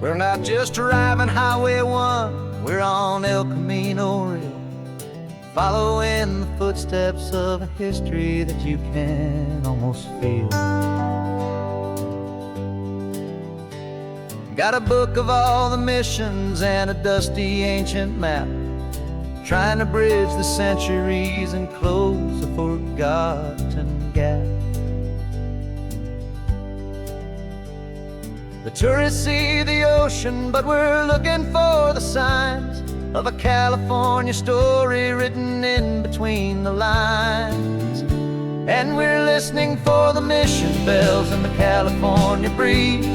We're not just driving Highway 1, we're on El Camino Real, following the footsteps of a history that you can almost feel. Got a book of all the missions and a dusty ancient map, trying to bridge the centuries and close a forgotten gap. The tourists see the ocean, but we're looking for the signs of a California story written in between the lines. And we're listening for the mission bells in the California breeze,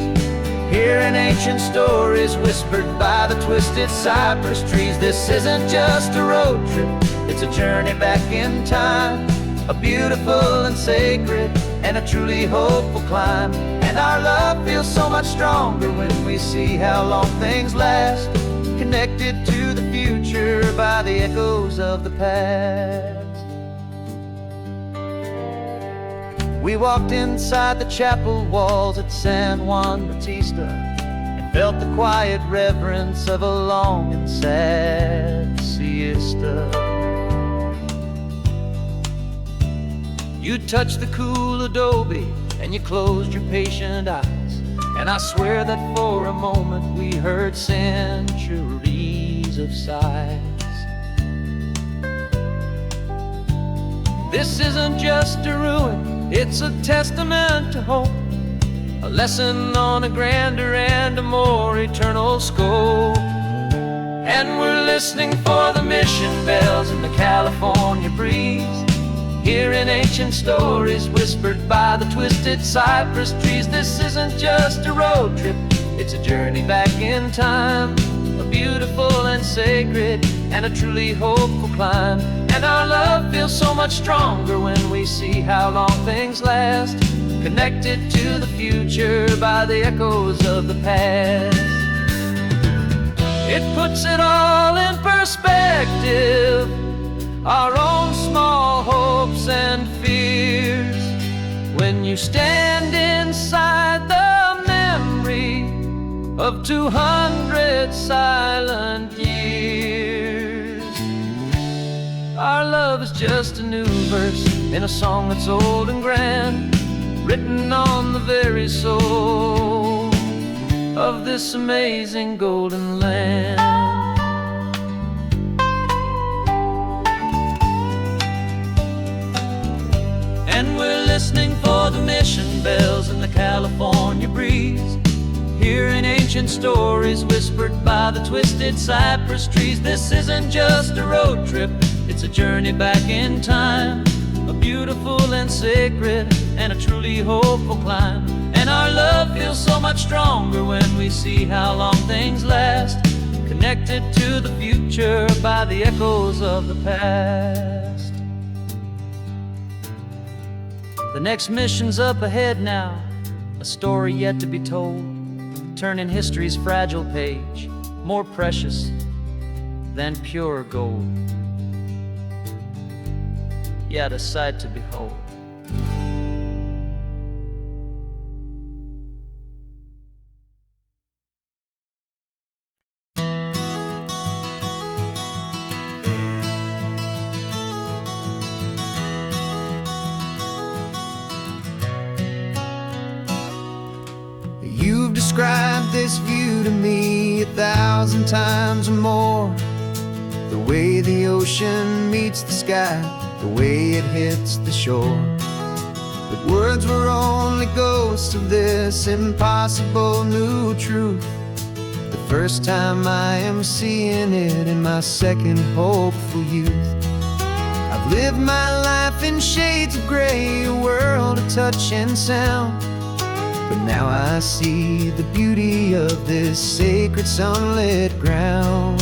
hearing ancient stories whispered by the twisted cypress trees. This isn't just a road trip, it's a journey back in time, a beautiful and sacred and a truly hopeful climb. And our love feels so much stronger when we see how long things last, connected to the future by the echoes of the past. We walked inside the chapel walls at San Juan Bautista and felt the quiet reverence of a long and sad siesta. You touched the cool adobe and you closed your patient eyes, and I swear that for a moment we heard centuries of sighs. This isn't just a ruin, it's a testament to hope, a lesson on a grander and a more eternal scope. And we're listening for the mission bells in the California breeze, hearing ancient stories whispered by the twisted cypress trees. This isn't just a road trip, it's a journey back in time, a beautiful and sacred and a truly hopeful climb. And our love feels so much stronger when we see how long things last, connected to the future by the echoes of the past. It puts it all in perspective, our own small hopes and fears, when you stand inside the memory of 200 silent years. Our love is just a new verse in a song that's old and grand, written on the very soul of this amazing golden land. And we're listening for the mission bells in the California breeze, hearing ancient stories whispered by the twisted cypress trees. This isn't just a road trip, it's a journey back in time, a beautiful and sacred and a truly hopeful climb. And our love feels so much stronger when we see how long things last, connected to the future by the echoes of the past. The next mission's up ahead now, a story yet to be told, turning history's fragile page more precious than pure gold. Yet a sight to behold. You've described this view to me 1,000 times or more, the way the ocean meets the sky, the way it hits the shore. But words were only ghosts of this impossible new truth. The first time I am seeing it in my second hopeful youth. I've lived my life in shades of gray, a world of touch and sound, but now I see the beauty of this sacred sunlit ground.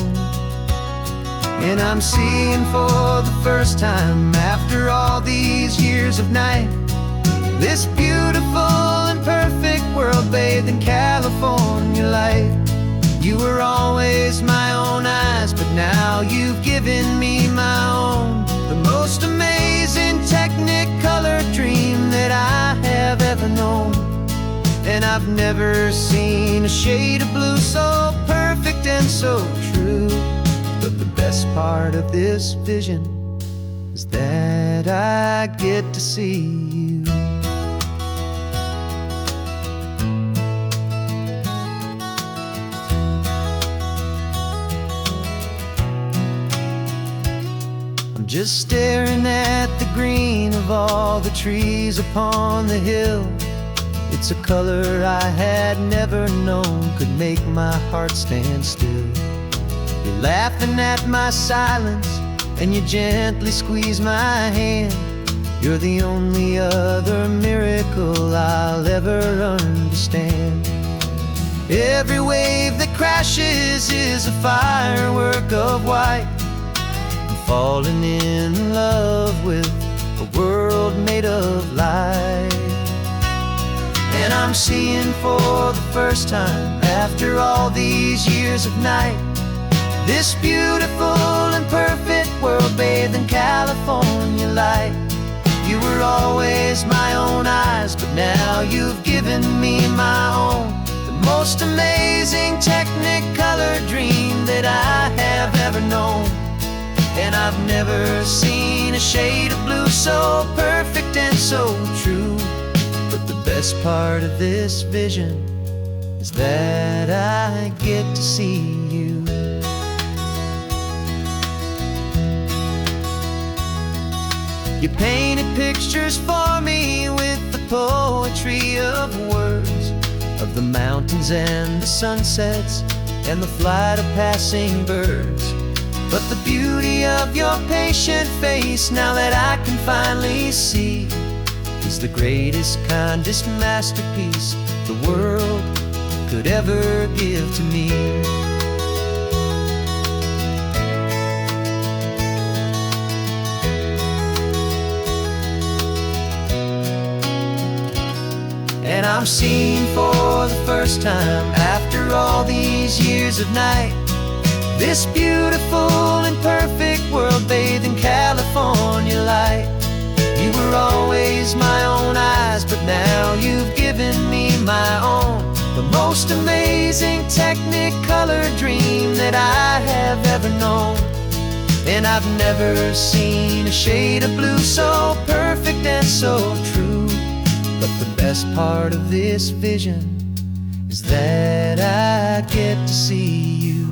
And I'm seeing for the first time after all these years of night, this beautiful and perfect world bathed in California light. You were always my own eyes, but now you've given me my own, the most amazing technicolor dream that I have ever known. And I've never seen a shade of blue so perfect and so true. But the best part of this vision is that I get to see you. I'm just staring at the green of all the trees upon the hill. It's a color I had never known could make my heart stand still. You're laughing at my silence, and you gently squeeze my hand. You're the only other miracle I'll ever understand. Every wave that crashes is a firework of white. I'm falling in love with a world made of light. And I'm seeing for the first time, after all these years of night, this beautiful and perfect world bathed in California light. You were always my own eyes, but now you've given me my own. The most amazing technicolor dream that I have ever known. And I've never seen a shade of blue so perfect and so true. But the best part of this vision is that I get to see you. You painted pictures for me with the poetry of words, of the mountains and the sunsets and the flight of passing birds. But the beauty of your patient face, now that I can finally see, is the greatest, kindest masterpiece the world could ever give to me. And I'm seeing for the first time, after all these years of night, this beautiful and perfect world bathed in California light. You were always my own eyes, but now you've given me my own. The most amazing technicolor dream that I have ever known. And I've never seen a shade of blue so perfect and so true. But the best part of this vision is that I get to see you.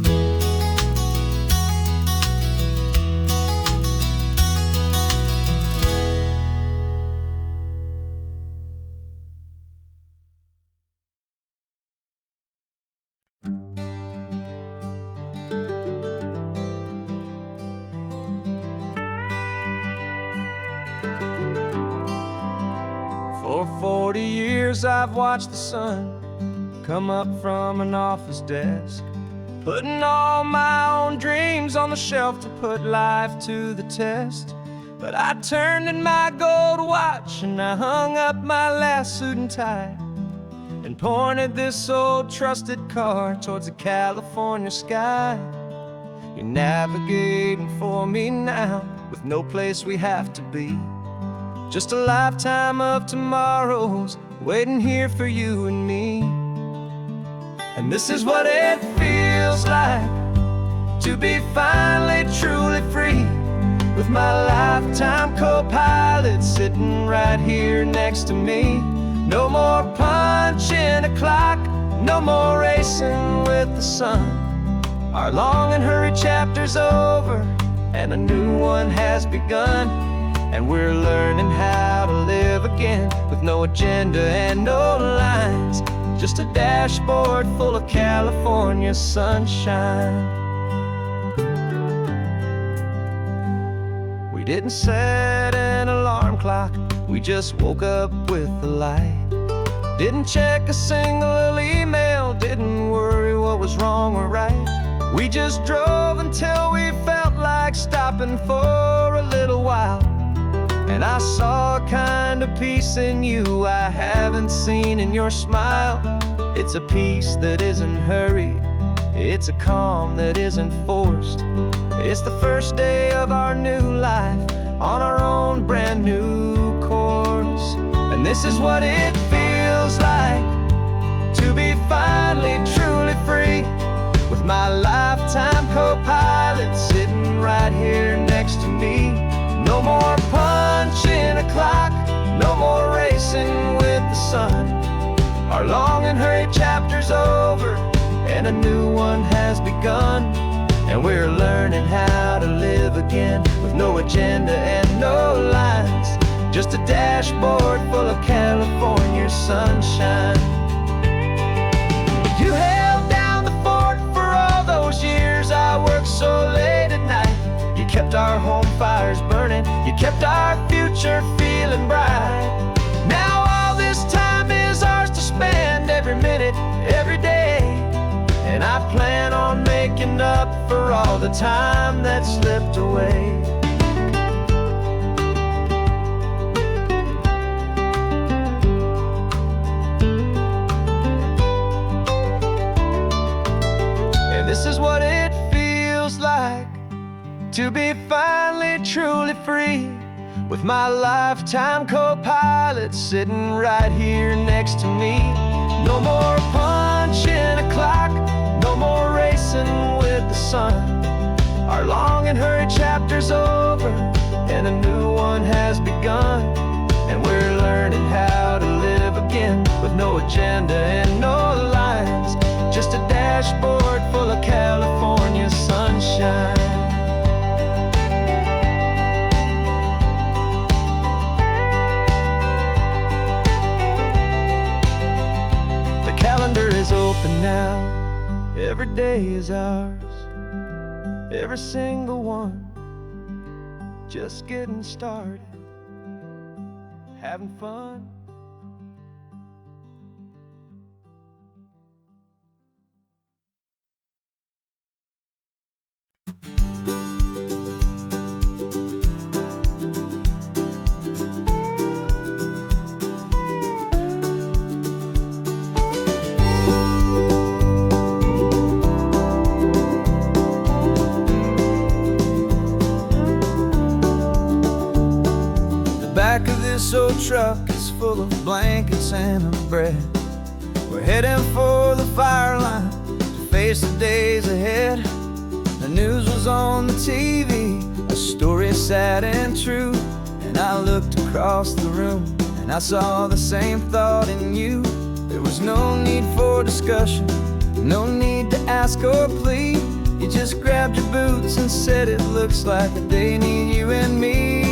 For 40 years I've watched the sun come up from an office desk, putting all my own dreams on the shelf to put life to the test. But I turned in my gold watch and I hung up my last suit and tie, and pointed this old trusted car towards the California sky. You're navigating for me now, with no place we have to be. Just a lifetime of tomorrows waiting here for you and me. And this is what it feels like to be finally truly free, with my lifetime co-pilot sitting right here next to me. No more punching a clock, no more racing with the sun. Our long and hurried chapter's over and a new one has begun. And we're learning how to live again, with no agenda and no lines, just a dashboard full of California sunshine. We didn't set an alarm clock, we just woke up with the light. Didn't check a single email, didn't worry what was wrong or right. We just drove until we felt like stopping for a little while. And I saw a kind of peace in you I haven't seen in your smile. It's a peace that isn't hurried, it's a calm that isn't forced. It's the first day of our new life on our own brand new course. And this is what it feels like my lifetime co-pilot sitting right here next to me. No more punching a clock, no more racing with the sun. Our long and hurried chapter's over, and a new one has begun. And we're learning how to live again, with no agenda and no lines, just a dashboard full of California sunshine. You held down the fort for all those years I worked so late at night. You kept our home fires burning, you kept our future feeling bright. Now all this time is ours to spend, every minute, every day. And I plan on making up for all the time that slipped away. And this is what it feels like to be finally truly free, with my lifetime co-pilot sitting right here next to me. No more punching a clock, no more racing with the sun. Our long and hurried chapter's over, and a new one has begun. And we're learning how to live again, with no agenda and no lines, just a dashboard full of California sunshine. The calendar is open now, every day is ours, every single one, just getting started, having fun. Back of this old truck is full of blankets and a bread. We're heading for the fire line to face the days ahead. The news was on the TV, a story sad and true. And I looked across the room and I saw the same thought in you. There was no need for discussion, no need to ask or plead. You just grabbed your boots and said it looks like they need you and me.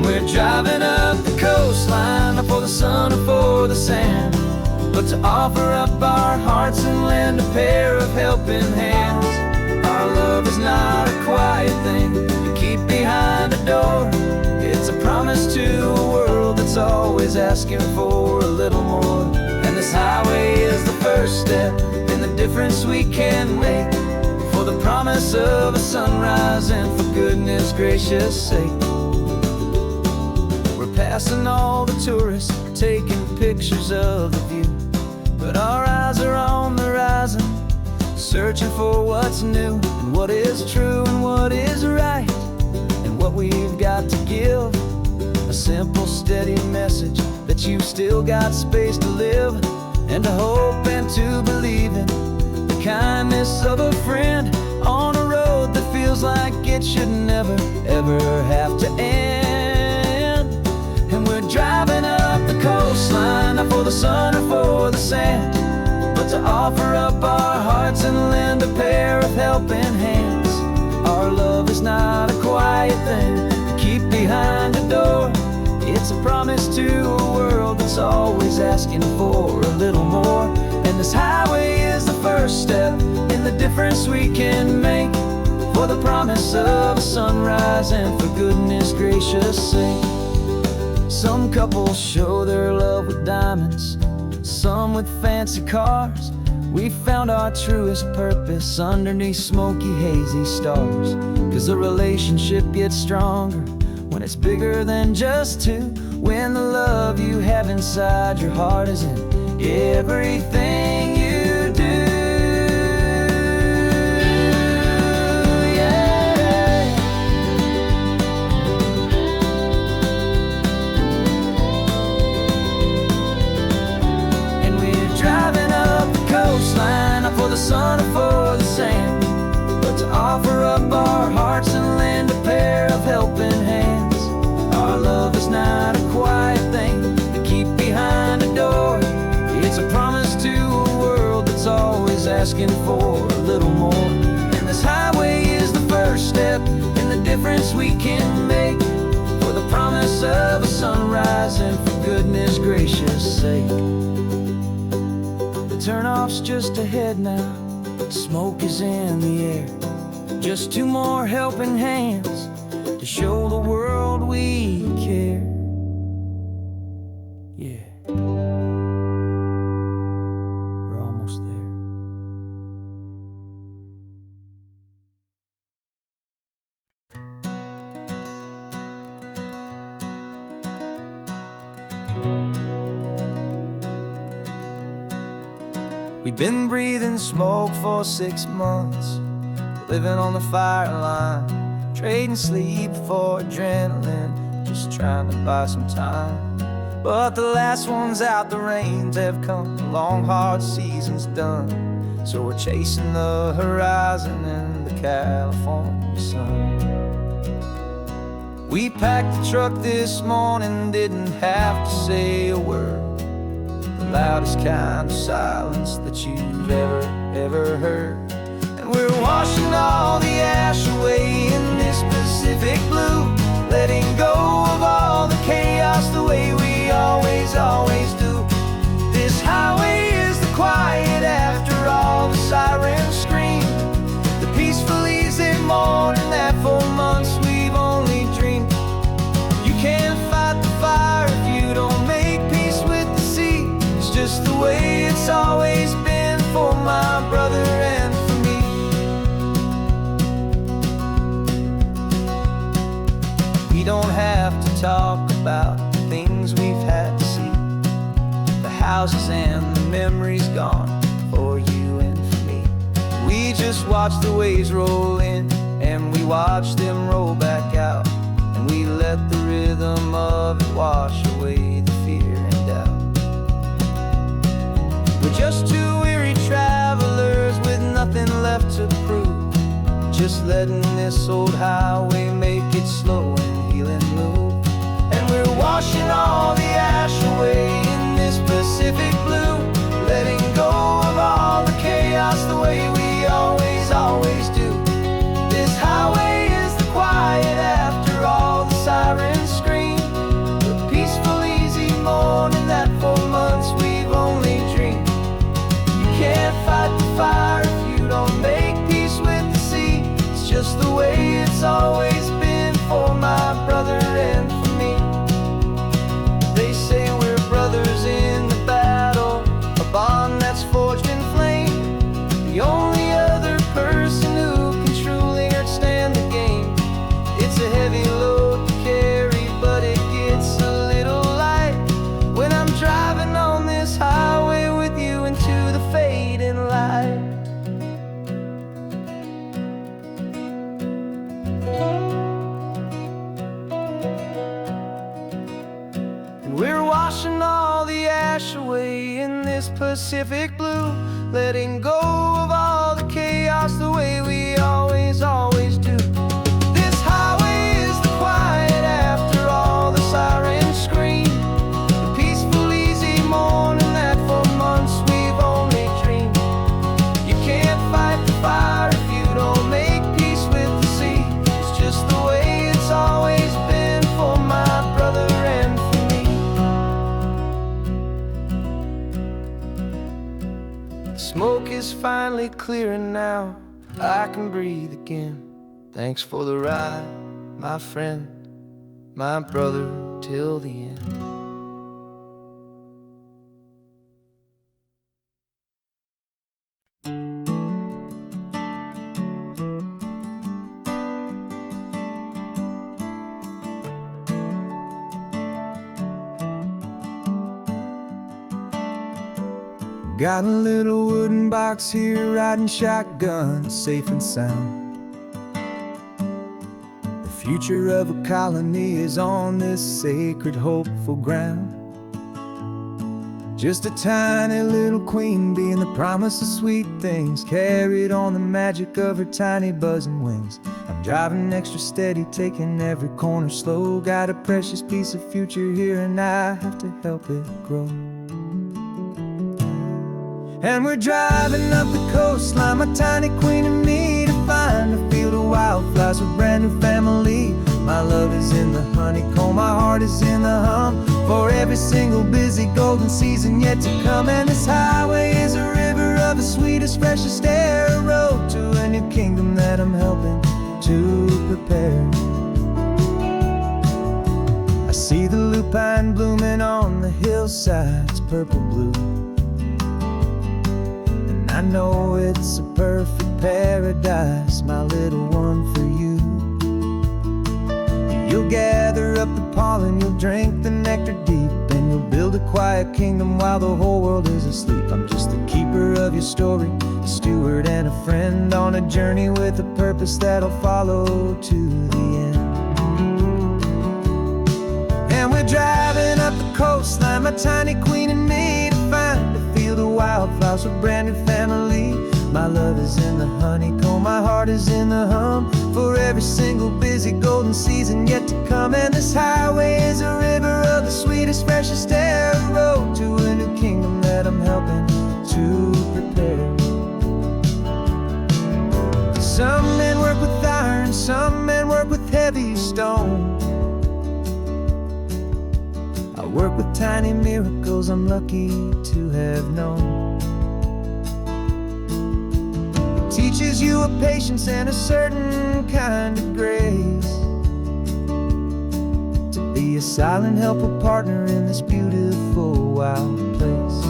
We're driving up the coastline, not for the sun or for the sand, but to offer up our hearts and lend a pair of helping hands. Our love is not a quiet thing you keep behind a door. It's a promise to a world that's always asking for a little more. And this highway is the first step in the difference we can make, for the promise of a sunrise and for goodness gracious sake. Passing all the tourists, taking pictures of the view, but our eyes are on the horizon, searching for what's new and what is true and what is right, and what we've got to give. A simple, steady message that you've still got space to live, and to hope and to believe in the kindness of a friend on a road that feels like it should never, ever have to end. And we're driving up the coastline, not for the sun or for the sand, but to offer up our hearts and lend a pair of helping hands. Our love is not a quiet thing to keep behind a door. It's a promise to a world that's always asking for a little more. And this highway is the first step in the difference we can make, for the promise of a sunrise and for goodness gracious sake. Some couples show their love with diamonds, some with fancy cars. We found our truest purpose underneath smoky, hazy stars. 'Cause the relationship gets stronger when it's bigger than just two, when the love you have inside your heart is in everything you do. Driving up the coastline, not for the sun or as we can make, for the promise of a sunrise and for goodness gracious sake. The turnoff's just ahead now, smoke is in the air. Just two more helping hands to show the world we care. Yeah, we're almost there. We've been breathing smoke for 6 months, living on the fire line, trading sleep for adrenaline, just trying to buy some time. But the last one's out, the rains have come, the long hard season's done. So we're chasing the horizon in the California sun. We packed the truck this morning, didn't have to say a word. The loudest kind of silence that you've ever heard. And we're washing all the ash away in this Pacific blue, letting go of all the chaos the way we always do. This highway is the quiet after all the sirens scream, the peaceful easy morning that for months we've only dreamed. You can't fight the fire if you don't make peace with the sea. It's just the way it's always been for my brother and for me. We don't have to talk about the things we've had to see, the houses and the memories gone for you and for me. We just watch the waves roll in and we watch them roll back out, and we let the rhythm of it wash away the fear and doubt. We're just two weary travelers with nothing left to prove, just letting this old highway make it slow and healing move. And we're washing all the ash away in this Pacific blue, letting go of all the chaos the way we always do. This highway is the quiet after all the sirens scream, the peaceful easy morning that for months we've only dreamed. You can't fight the fire if you don't make peace with the sea. It's just the way it's always been for my brother and for me. They say we're brothers in the battle, a bond that's forged in flame. The only other person who can truly understand the game. It's a heavy load to carry, but it gets a little light when I'm driving on this highway with you into the fading light. And we're washing all the ash away in this Pacific blue, letting go of all the chaos the way we always do. This highway is the quiet after all the sirens scream, the peaceful easy morning that for months we've only dreamed. You can't fight the fire if you don't make peace with the sea. It's just the way it's always been for my brother and for me. The smoke is finally clearing now, I can breathe again. Thanks for the ride, my friend, my brother till the end. Got a little wooden box here, riding shotgun, safe and sound. The future of a colony is on this sacred, hopeful ground. Just a tiny little queen bee and the promise of sweet things, carried on the magic of her tiny buzzing wings. I'm driving extra steady, taking every corner slow. Got a precious piece of future here and I have to help it grow. And we're driving up the coastline, my tiny queen and me, to find a field of wildflowers, a brand new family. My love is in the honeycomb, my heart is in the hum, for every single busy golden season yet to come. And this highway is a river of the sweetest, freshest air, a road to a new kingdom that I'm helping to prepare. I see the lupine blooming on the hillsides, purple blue, and I know it's a perfect paradise, my little one, for you. You'll gather up the pollen, you'll drink the nectar deep, and you'll build a quiet kingdom while the whole world is asleep. I'm just the keeper of your story, a steward and a friend, on a journey with a purpose that'll follow to the end. And we're driving up the coastline, my tiny queen and me, to find a field of wildflowers, a brand new family. My love is in the honeycomb, my heart is in the hum, for every single busy golden season yet to come. And this highway is a river of the sweetest, freshest air, a road to a new kingdom that I'm helping to prepare. Some men work with iron, some men work with heavy stone. I work with tiny miracles I'm lucky to have known. Teaches you a patience and a certain kind of grace, to be a silent, helpful partner in this beautiful wild place.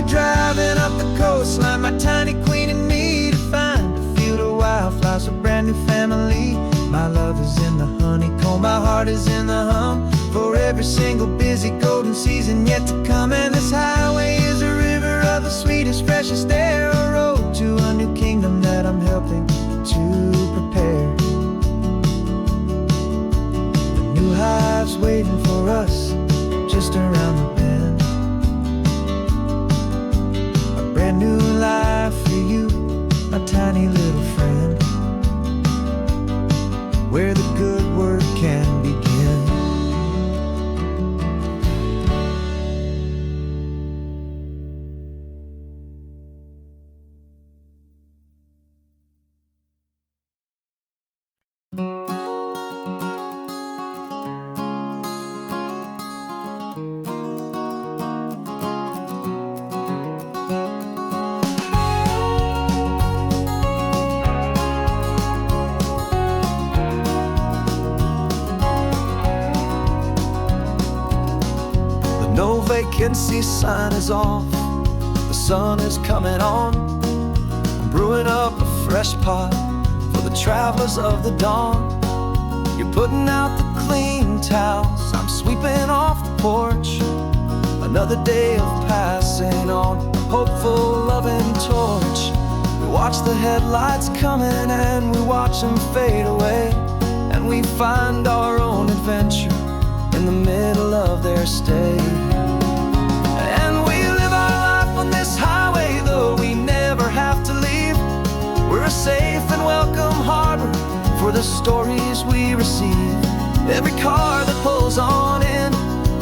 Driving up the coastline, my tiny queen and me, to find a field of wildflowers, a brand new family. My love is in the honeycomb, my heart is in the hum, for every single busy golden season yet to come. And this highway is a river of the sweetest, freshest air, a road to a new kingdom that I'm helping to prepare. The new hive's waiting for us just around the bend. Brand new life for you, my tiny little friend, where the good work can begin. No vacancy sign is off, the sun is coming on. I'm brewing up a fresh pot for the travelers of the dawn. You're putting out the clean towels, I'm sweeping off the porch. Another day of passing on, a hopeful, loving torch. We watch the headlights coming and we watch them fade away, and we find our own adventure in the middle of their stay. And we live our life on this highway, though we never have to leave. We're a safe and welcome harbor for the stories we receive. Every car that pulls on in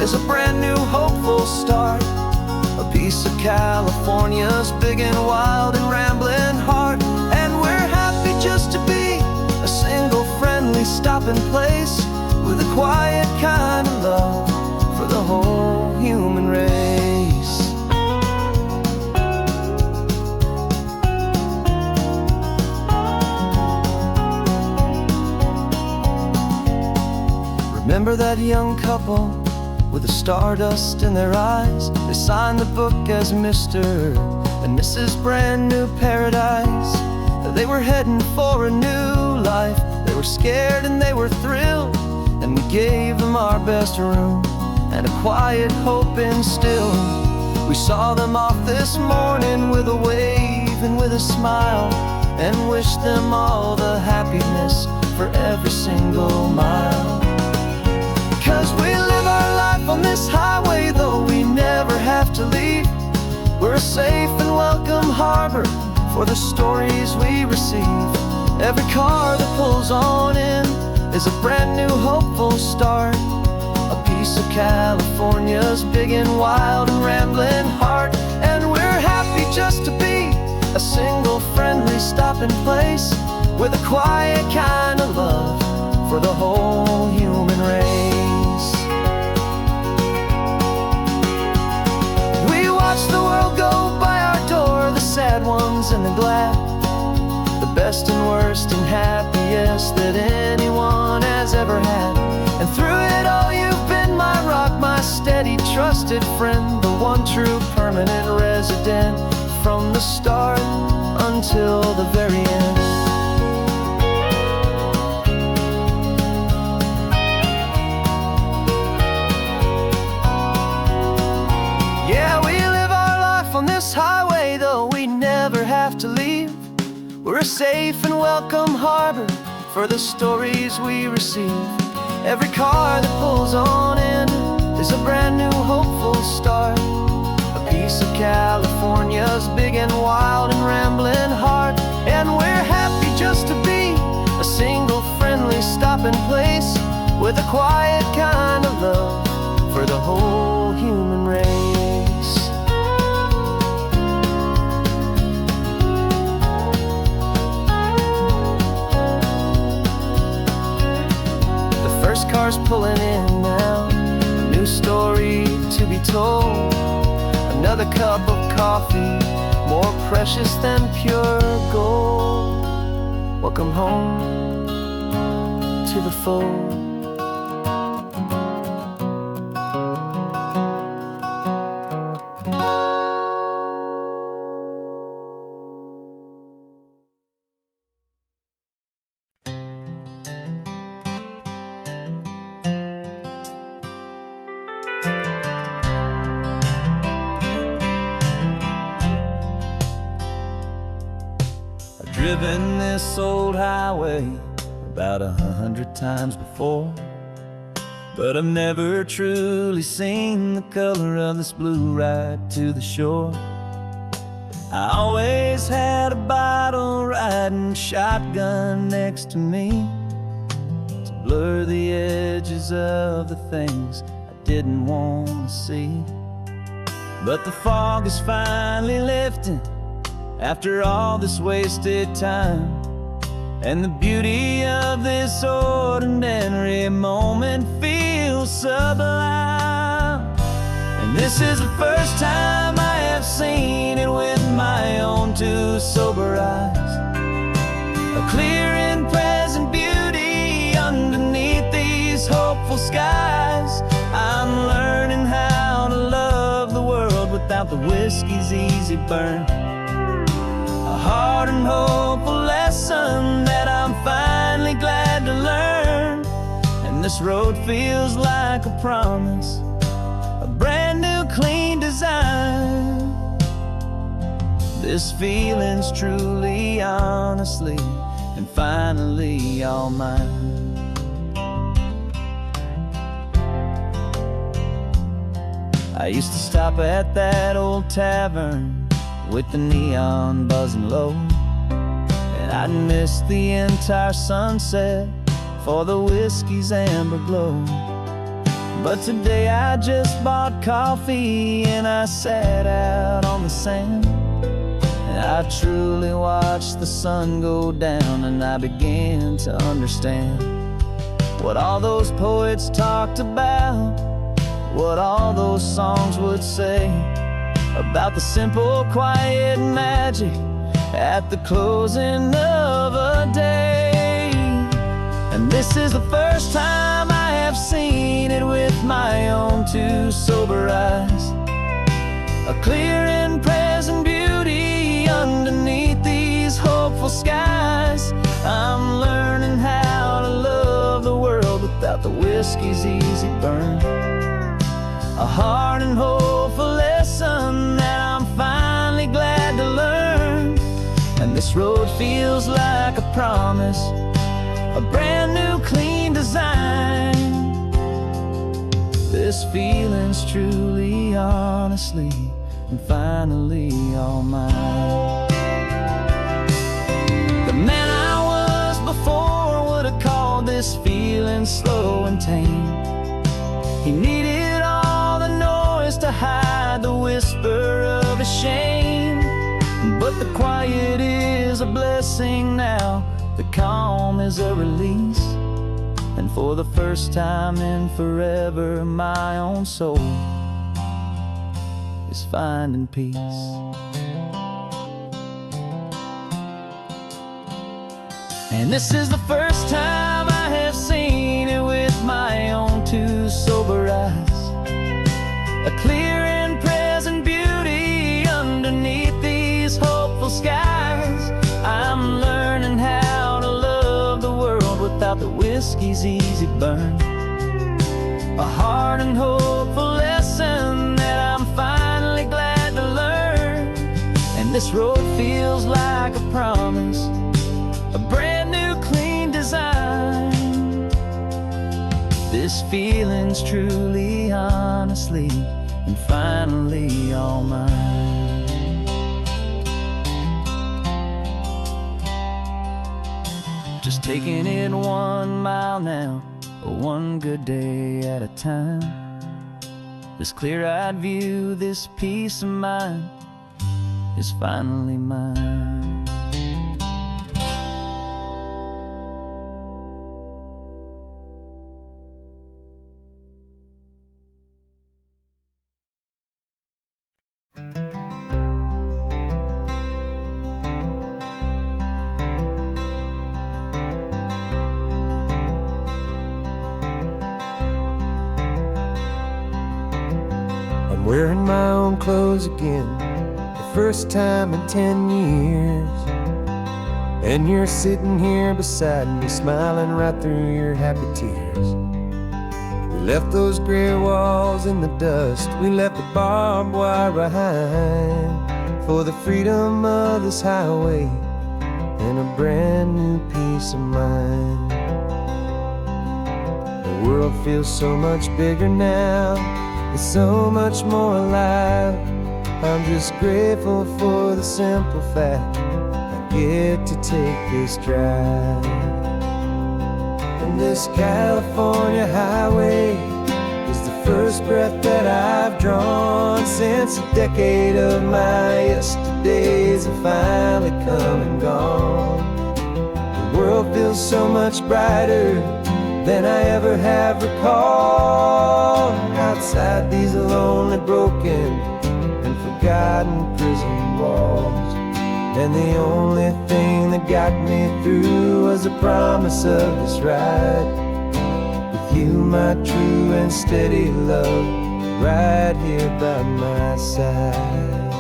is a brand new hopeful start, a piece of California's big and wild and rambling heart. And we're happy just to be a single friendly stopping place, with a quiet kind of love for the whole human race. Remember that young couple with the stardust in their eyes? They signed the book as Mr. and Mrs. Brand New Paradise. They were heading for a new life. They were scared and they were thrilled, and we gave them our best room and a quiet hope instilled. We saw them off this morning with a wave and with a smile, and wished them all the happiness for every single mile. 'Cause we live our life on this highway, though we never have to leave. We're a safe and welcome harbor for the stories we receive. Every car that pulls on in is a brand new hopeful start, a piece of California's big and wild and rambling heart. And we're happy just to be a single friendly stopping place, with a quiet kind of love for the whole human race. We watch the world go by our door, the sad ones and the glad, the best and worst and happiest that anyone has ever had. And through it all you've been my rock, my steady trusted friend, the one true permanent resident, from the start until the very end. Yeah, we live our life on this highway, though we never have to leave. We're a safe and welcome harbor for the stories we receive. Every car that pulls on in is a brand new hopeful start, a piece of California's big and wild and rambling heart. And we're happy just to be a single friendly stopping place, with a quiet kind of love for the whole human race. The first car's pulling in now, a new story to be told. Another cup of coffee, more precious than pure gold. Welcome home to the fold. Driven this old highway about 100 times before, but I've never truly seen the color of this blue right to the shore. I always had a bottle riding shotgun next to me to blur the edges of the things I didn't want to see. But the fog is finally lifting after all this wasted time, and the beauty of this ordinary moment feels sublime. And this is the first time I have seen it with my own two sober eyes, a clear and present beauty underneath these hopeful skies. I'm learning how to love the world without the whiskey's easy burn, a hard and hopeful lesson that I'm finally glad to learn. And this road feels like a promise, a brand new clean design. This feeling's truly, honestly, and finally all mine. I used to stop at that old tavern with the neon buzzing low, and I'd miss the entire sunset for the whiskey's amber glow. But today I just bought coffee and I sat out on the sand, and I truly watched the sun go down, and I began to understand what all those poets talked about, what all those songs would say about the simple, quiet magic at the closing of a day. And this is the first time I have seen it with my own two sober eyes, a clear and present beauty underneath these hopeful skies. I'm learning how to love the world without the whiskey's easy burn, a hard and hopeful lesson that I'm finally glad to learn. And this road feels like a promise, a brand new clean design. This feeling's truly, honestly, and finally all mine. The man I was before would have called this feeling slow and tame. He needed all the noise to hide the whisper of his shame. But the quiet is a blessing now, the calm is a release. And for the first time in forever, my own soul is finding peace. And this is the first time I have seen it with my own two sober eyes. A clear and present beauty underneath these hopeful skies. I'm learning how to love the world without the whiskey's easy burn. A hard and hopeful lesson that I'm finally glad to learn. And this road feels like a promise, a brand new clean design. This feeling's truly, honestly, and finally all mine. Just taking it 1 mile now, one good day at a time. This clear-eyed view, this peace of mind is finally mine. I'm wearing my own clothes again, the first time in 10 years. And you're sitting here beside me, smiling right through your happy tears. We left those gray walls in the dust, we left the barbed wire behind, for the freedom of this highway and a brand new peace of mind. The world feels so much bigger now, it's so much more alive. I'm just grateful for the simple fact I get to take this drive. And this California highway is the first breath that I've drawn since a decade of my yesterdays have finally come and gone. The world feels so much brighter than I ever have recalled. Outside these lonely, broken, and forgotten prison walls. And the only thing that got me through was the promise of this ride with you, my true and steady love, right here by my side.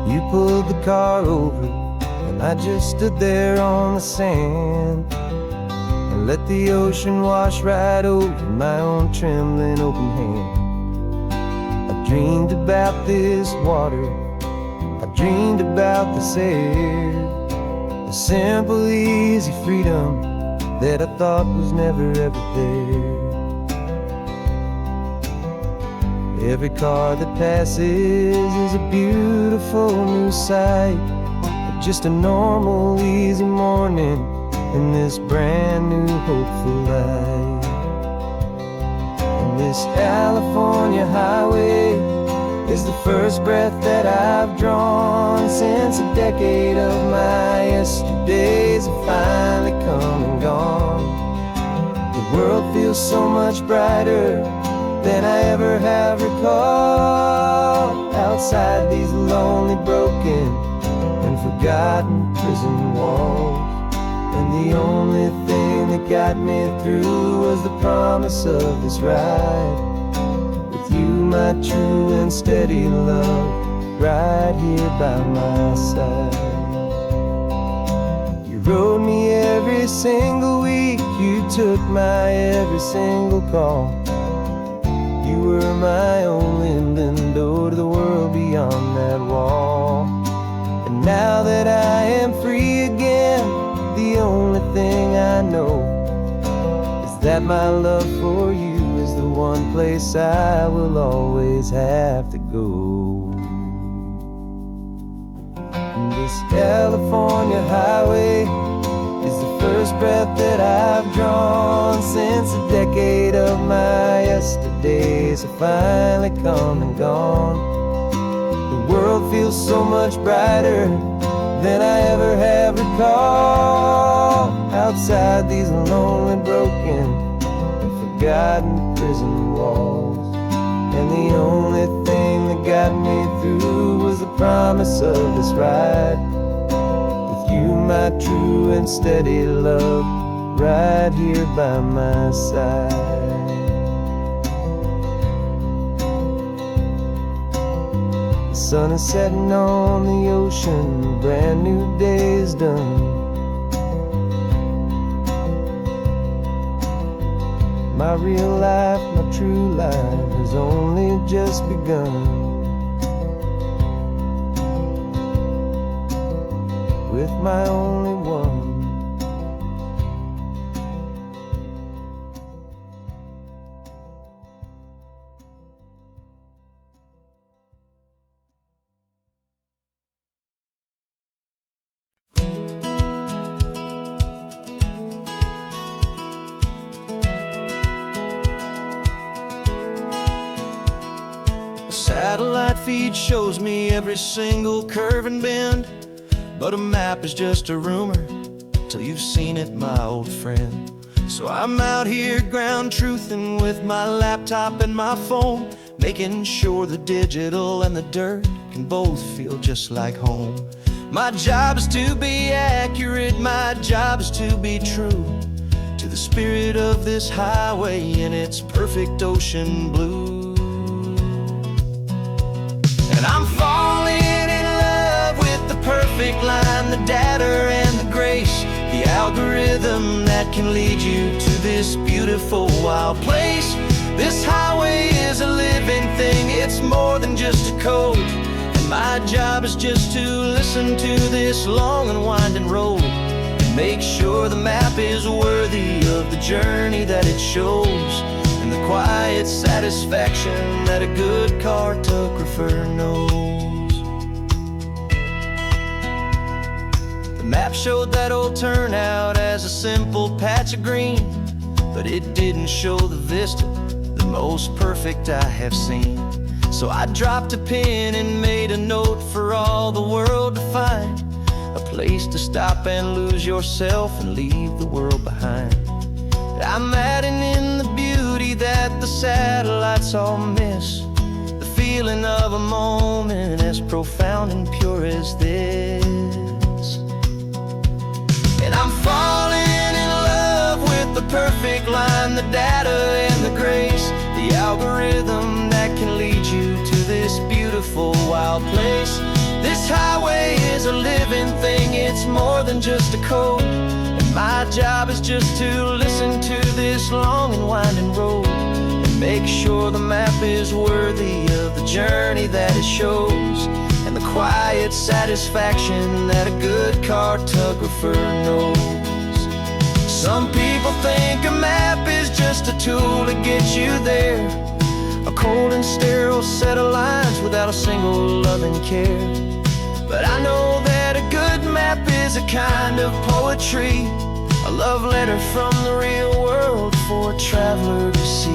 You pulled the car over, and I just stood there on the sand and let the ocean wash right over my own trembling open hand. I dreamed about this water, I dreamed about this air, the simple easy freedom that I thought was never ever there. Every car that passes is a beautiful new sight, just a normal easy morning in this brand new hopeful life. And this California highway is the first breath that I've drawn since a decade of my yesterdays have finally come and gone. The world feels so much brighter than I ever have recalled. Outside these lonely, broken, and forgotten prison walls. And the only thing that got me through was the promise of this ride with you, my true and steady love, right here by my side. You rode me every single week, you took my every single call. You were my only window to the world beyond that wall. And Now that I am free again, the only thing I know is that my love for you is the one place I will always have to go. This California highway is the first breath that I've drawn since a decade of my yesterdays have finally come and gone. The world feels so much brighter than I ever have recalled. Outside these lonely, broken, and forgotten prison walls. And the only thing that got me through was the promise of this ride with you, my true and steady love, right here by my side. The sun is setting on the ocean, a brand new day is done. My real life, my true life has only just begun. With my only one. Satellite feed shows me every single curve and bend, but a map is just a rumor till you've seen it, my old friend. So I'm out here ground truthing with my laptop and my phone, making sure the digital and the dirt can both feel just like home. My job is to be accurate, my job is to be true to the spirit of this highway in its perfect ocean blue. And I'm falling in love with the perfect line, the data and the grace, the algorithm that can lead you to this beautiful wild place. This highway is a living thing, it's more than just a code. And my job is just to listen to this long and winding road and make sure the map is worthy of the journey that it shows, and the quiet satisfaction that a good cartographer knows. The map showed that old turnout as a simple patch of green, but it didn't show the vista, the most perfect I have seen. So I dropped a pin and made a note for all the world to find, a place to stop and lose yourself and leave the world behind. I'm adding in the beauty that the satellites all miss, the feeling of a moment as profound and pure as this. And I'm falling in love with the perfect line, the data and the grace, the algorithm that can lead you to this beautiful wild place. This highway is a living thing, it's more than just a code. My job is just to listen to this long and winding road and make sure the map is worthy of the journey that it shows, and the quiet satisfaction that a good cartographer knows. Some people think a map is just a tool to get you there, a cold and sterile set of lines without a single loving care. But I know that a good map is a kind of poetry, a love letter from the real world for a traveler to see.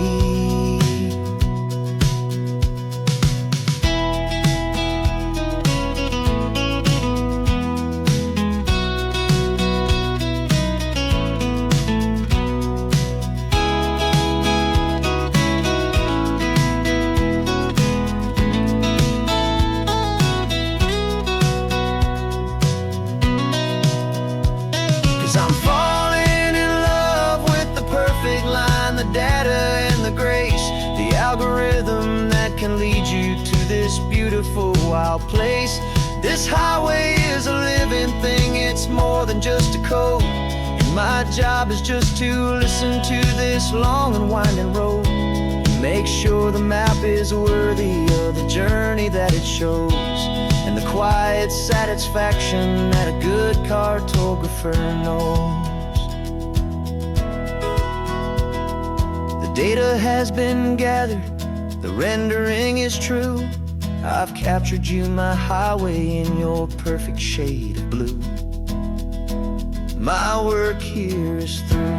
'Cause I'm falling in love with the perfect line, the data and the grace, the algorithm that can lead you to this beautiful wild place. This highway is a living thing, it's more than just a code. And my job is just to listen to this long and winding road, make sure the map is worthy of the journey that it shows, and the quiet satisfaction that a good cartographer knows. The data has been gathered, the rendering is true. I've captured you, my highway, in your perfect shade of blue. My work here is through.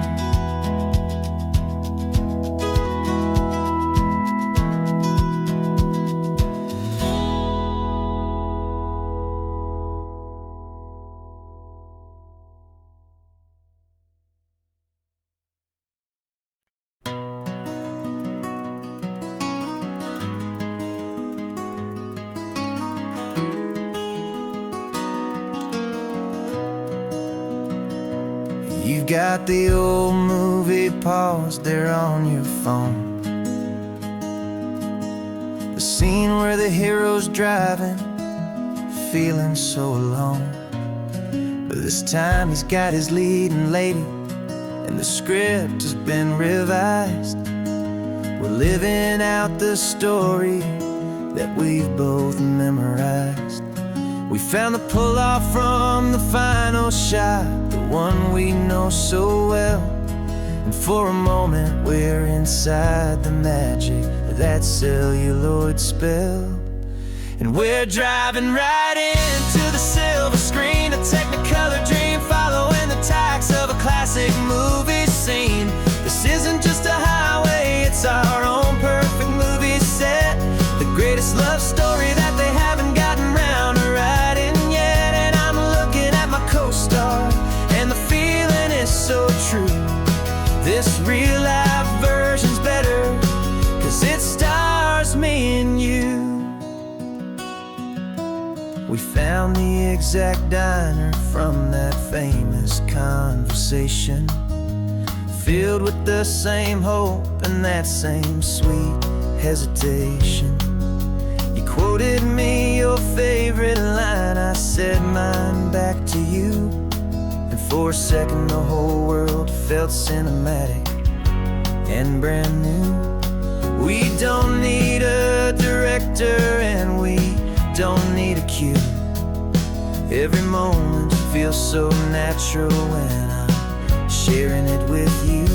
You've got the old movie paused there on your phone, the scene where the hero's driving, feeling so alone. But this time he's got his leading lady, and the script has been revised. We're living out the story that we've both memorized. We found the pull-off from the final shot, the one we know so well. And for a moment we're inside the magic of that celluloid spell. And we're driving right into the silver screen, a technicolor dream, following the tacks of a classic movie scene. This isn't just a highway, it's our own perfect movie set, the greatest love story that they haven't gotten round to writing yet. And I'm looking at my co-star, and the feeling is so true. This real life version's better, 'cause it stars me and you. We found the exact diner from that famous conversation, filled with the same hope and that same sweet hesitation. You quoted me your favorite line, I said mine back to you. And for a second the whole world felt cinematic and brand new. We don't need a director and we don't need a cue. Every moment feels so natural when I'm sharing it with you.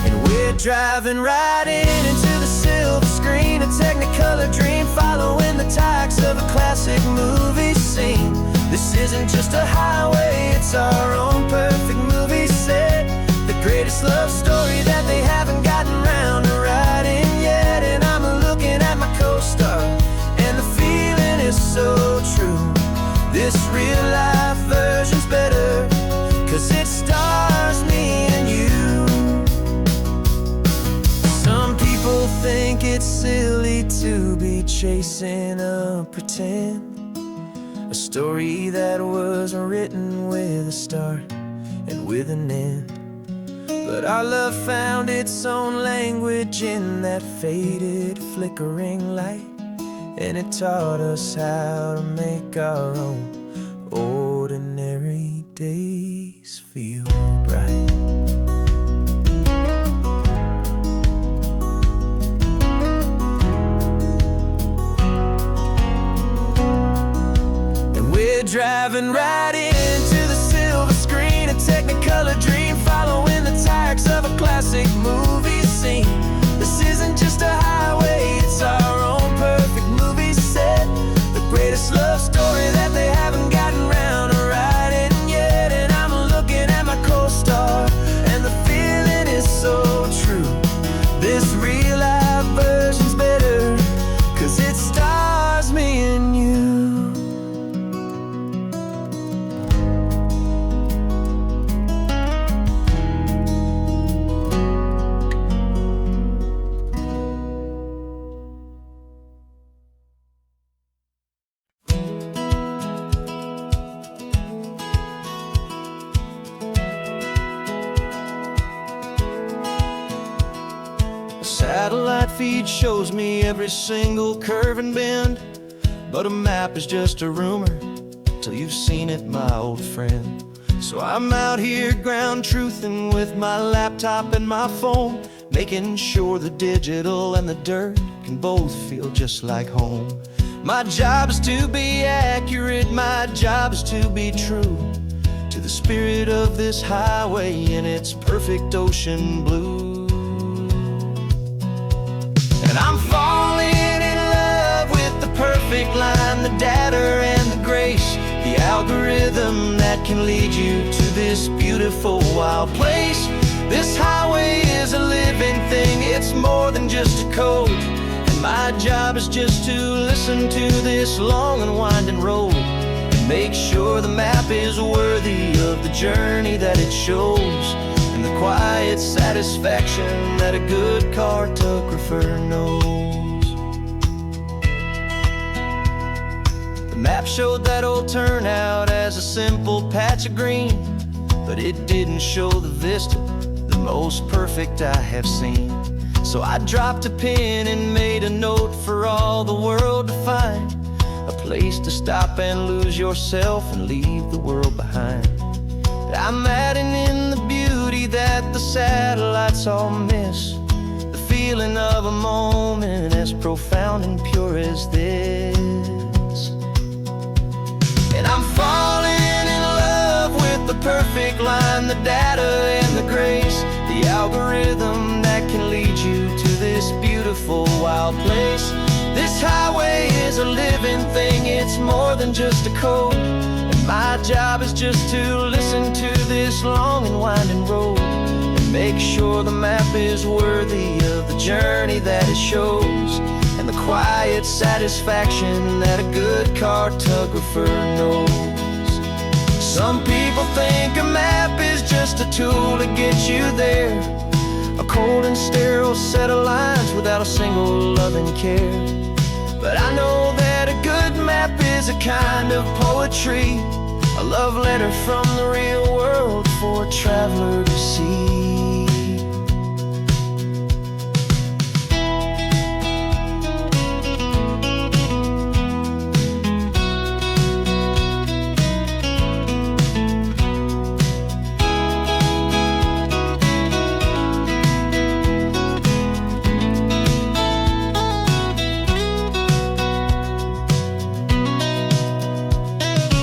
And we're driving right into the silver screen, a technicolor dream, following the tacks of a classic movie scene. This isn't just a highway, it's our own perfect movie set, the greatest love story that they haven't gotten round to writing yet. And I'm looking at my co-star, and the feeling is so true. This real life version's better, 'cause it stars me and you. Some people think it's silly to be chasing a pretend, a story that was written with a start and with an end. But our love found its own language in that faded, flickering light, and it taught us how to make our own ordinary days feel bright. And we're driving right into the silver screen, a technicolor dream, following the tacks of a classic movie scene. This isn't just a highway, it's our own perfect movie set, the greatest love story that they haven't gotten round to writing yet. And I'm looking at my co-star, and the feeling is so true. This real life version's better, 'cause it stars me and you. Satellite feed shows me every single curve and bend, but a map is just a rumor till you've seen it, my old friend. So I'm out here ground truthing with my laptop and my phone, making sure the digital and the dirt can both feel just like home. My job is to be accurate, my job is to be true to the spirit of this highway in its perfect ocean blue. And I'm falling in love with the perfect line, the data and the grace, the algorithm that can lead you to this beautiful wild place. This highway is a living thing, it's more than just a code. And my job is just to listen to this long and winding road and make sure the map is worthy of the journey that it shows, and the quiet satisfaction that a good cartographer knows. The map showed that old turnout as a simple patch of green, but it didn't show the vista, the most perfect I have seen. So I dropped a pin and made a note for all the world to find, a place to stop and lose yourself and leave the world behind. I'm adding in the beauty that the satellites all miss, the feeling of a moment as profound and pure as this. And I'm falling in love with the perfect line, the data and the grace, the algorithm that can lead you to this beautiful wild place. This highway is a living thing, it's more than just a code. And my job is just to listen to this long and winding road and make sure the map is worthy of the journey that it shows, and the quiet satisfaction that a good cartographer knows. Some people think a map is just a tool to get you there, a cold and sterile set of lines without a single loving care. But I know that a good map is a kind of poetry, a love letter from the real world for a traveler to see.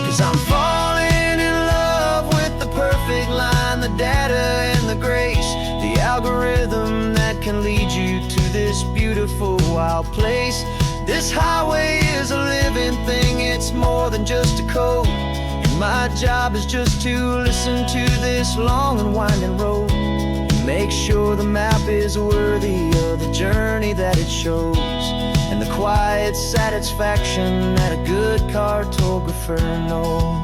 'Cause I'm falling in love with the perfect line, the data and the grace, the algorithm that can lead you to this beautiful wild place. This highway is a living thing, it's more than just a code. And my job is just to listen to this long and winding road and make sure the map is worthy of the journey that it shows, and the quiet satisfaction that a good cartographer knows.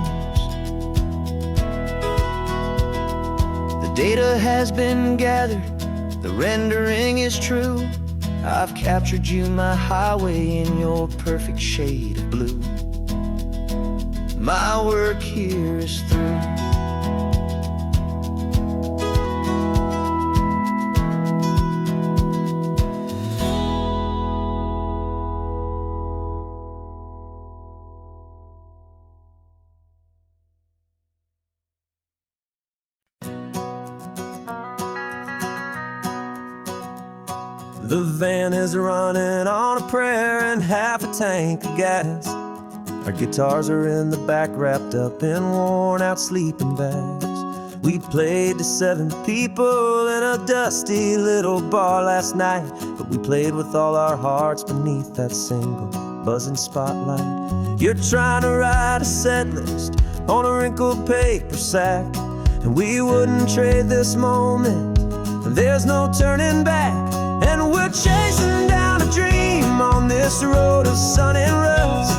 The data has been gathered, the rendering is true. I've captured you, my highway, in your perfect shade of blue. My work here is through. The van is running on a prayer and half a tank of gas. Our guitars are in the back, wrapped up in worn-out sleeping bags. We played to 7 people in a dusty little bar last night, but we played with all our hearts beneath that single buzzing spotlight. You're trying to write a set list on a wrinkled paper sack, and we wouldn't trade this moment. There's no turning back. And we're chasing down a dream on this road of sun and rust,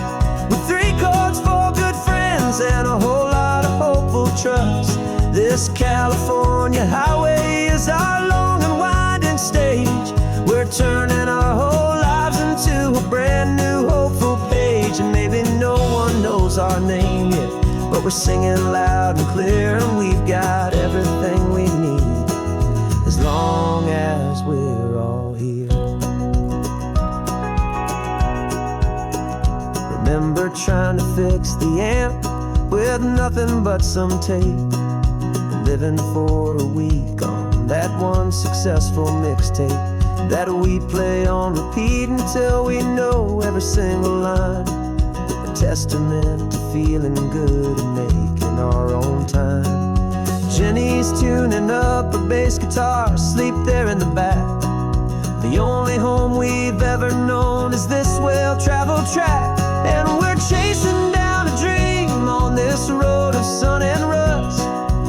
with 3 chords, 4 good friends, and a whole lot of hopeful trust. This California highway is our long and winding stage. We're turning our whole lives into a brand new hopeful page. And maybe no one knows our name yet, but we're singing loud and clear, and we've got everything we need as long as we're all here. Remember trying to fix the amp with nothing but some tape, living for a week on that one successful mixtape that we play on repeat until we know every single line. A testament to feeling good and making our own time. Jenny's tuning up a bass guitar, asleep there in the back. The only home we've ever known is this well-traveled track. And we're chasing down a dream on this road of sun and rust,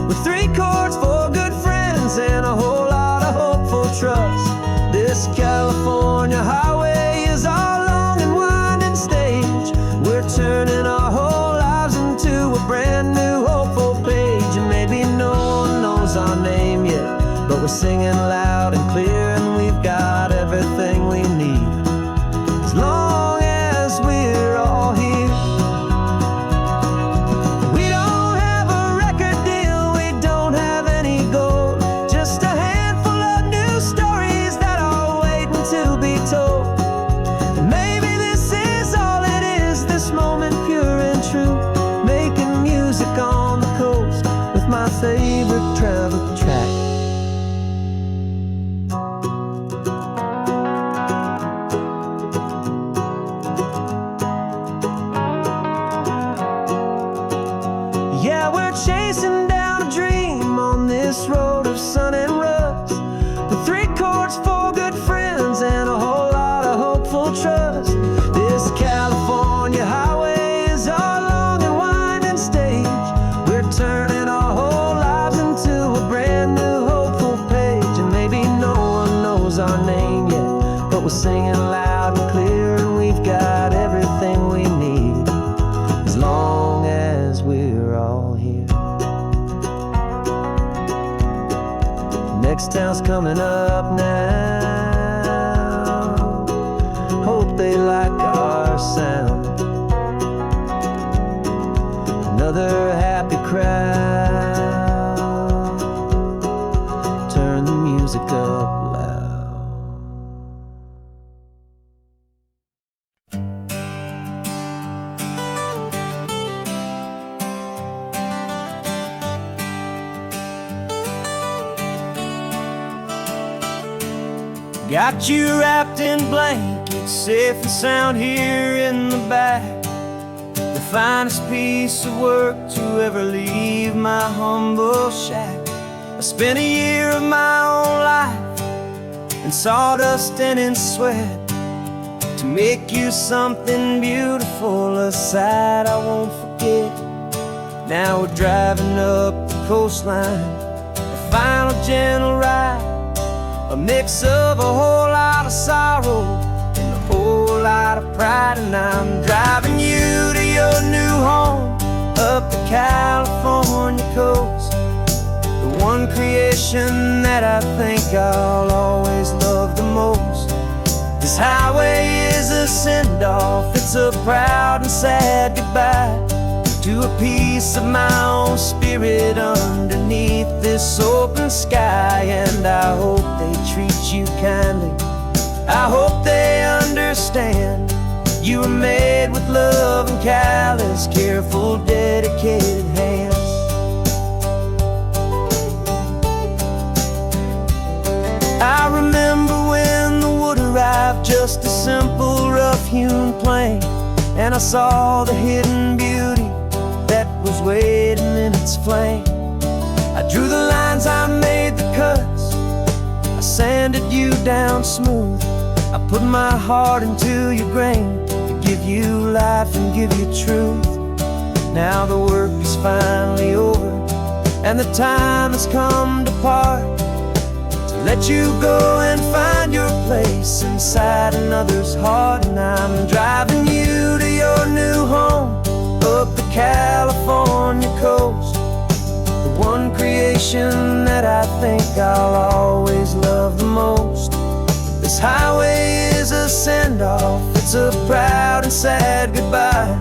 with 3 chords, 4 good friends, and a whole lot of hopeful trust. This California highway is our long and winding stage. We're turning our whole lives into a brand new hopeful page. And maybe no one knows our name yet, but we're singing loud and clear, and we've got everything we need, as long as we're all here. We don't have a record deal, we don't have any gold, just a handful of new stories that are waiting to be told. And maybe this is all it is, this moment pure and true, making music on the coast with my favorite travel track. Yeah, we're chasing down a dream on this road of sun and rust, with 3 chords, 4 good friends, and a whole lot of hopeful trust. This California highway is our long and winding stage. We're turning our whole lives into a brand new hopeful page. And maybe no one knows our name yet, but we're singing loud and clear, and we've got everything we need, as long as we're all here. Next town's coming up now, hope they like our sound. Another happy crowd, turn the music up loud. Got you wrapped in blankets, safe and sound here in the back. The finest piece of work to ever leave my humble shack. I spent a year of my own life in sawdust and in sweat to make you something beautiful, a sight I won't forget. Now we're driving up the coastline, a final gentle ride, a mix of a whole lot of sorrow and a whole lot of pride. And I'm driving you to your new home up the California coast, the one creation that I think I'll always love the most. This highway is a send-off, it's a proud and sad goodbye to a piece of my own spirit underneath this open sky. And I hope they treat you kindly, I hope they understand you were made with love and callous, careful, dedicated hands. I remember when the wood arrived, just a simple rough-hewn plank, and I saw the hidden beauty that was waiting in its flame. I drew the lines, I made the cuts, I sanded you down smooth. I put my heart into your grain to give you life and give you truth. Now the work is finally over, and the time has come to part, to let you go and find your place inside another's heart. And I'm driving you to your new home up the California coast, the one creation that I think I'll always love the most. This highway is a send-off, it's a proud and sad goodbye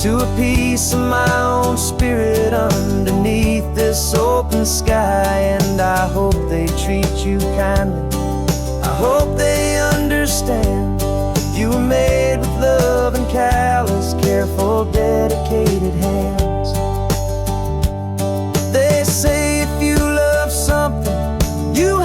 to a piece of my own spirit underneath this open sky. And I hope they treat you kindly, I hope they understand you were made with love and callous, careful, dedicated hands. They say if you love something, you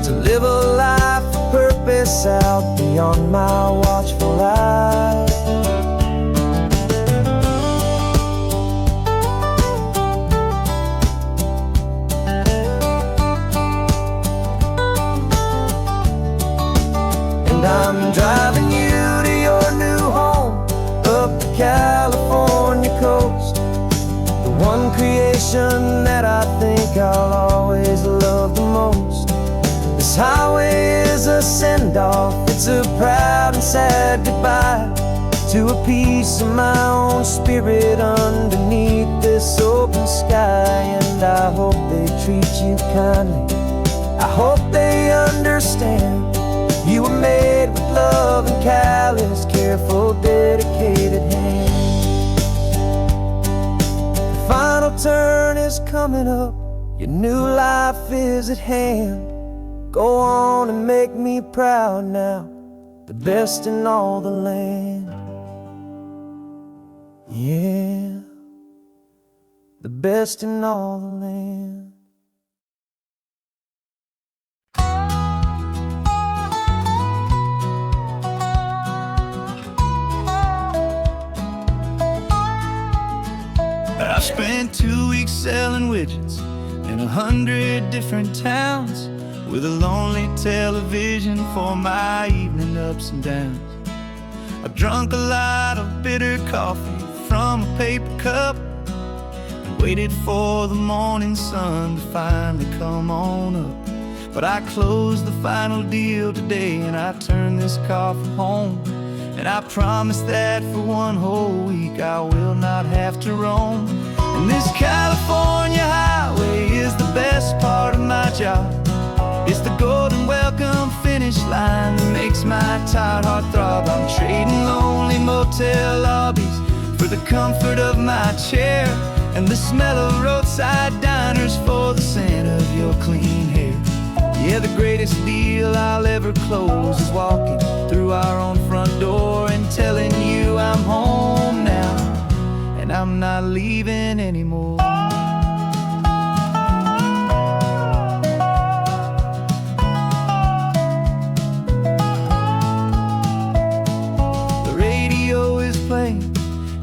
to live a life of purpose out beyond my watchful eye. And I'm driving you to your new home up the California coast, the one creation that I think I'll always love the most. This highway is a send-off, it's a proud and sad goodbye to a piece of my own spirit underneath this open sky. And I hope they treat you kindly, I hope they understand you were made with love and callous, careful, dedicated hands. The final turn is coming up, your new life is at hand. Go on and make me proud now, the best in all the land. Yeah, the best in all the land. I spent 2 weeks selling widgets in 100 different towns, with a lonely television for my evening ups and downs. I drank a lot of bitter coffee from a paper cup and waited for the morning sun to finally come on up. But I closed the final deal today and I turned this car for home. And I promise that for one whole week I will not have to roam. And this California highway is the best part of my job. It's the golden welcome finish line that makes my tired heart throb. I'm trading lonely motel lobbies for the comfort of my chair and the smell of roadside diners for the scent of your clean hair. Yeah, the greatest deal I'll ever close is walking through our own front door and telling you I'm home now, and I'm not leaving anymore. The radio is playing,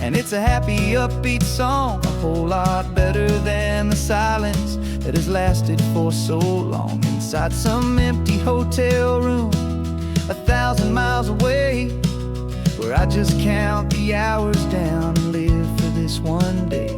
and it's a happy, upbeat song, a whole lot better than the silence that has lasted for so long. Inside some empty hotel room 1,000 miles away, where I just count the hours down and live for this one day.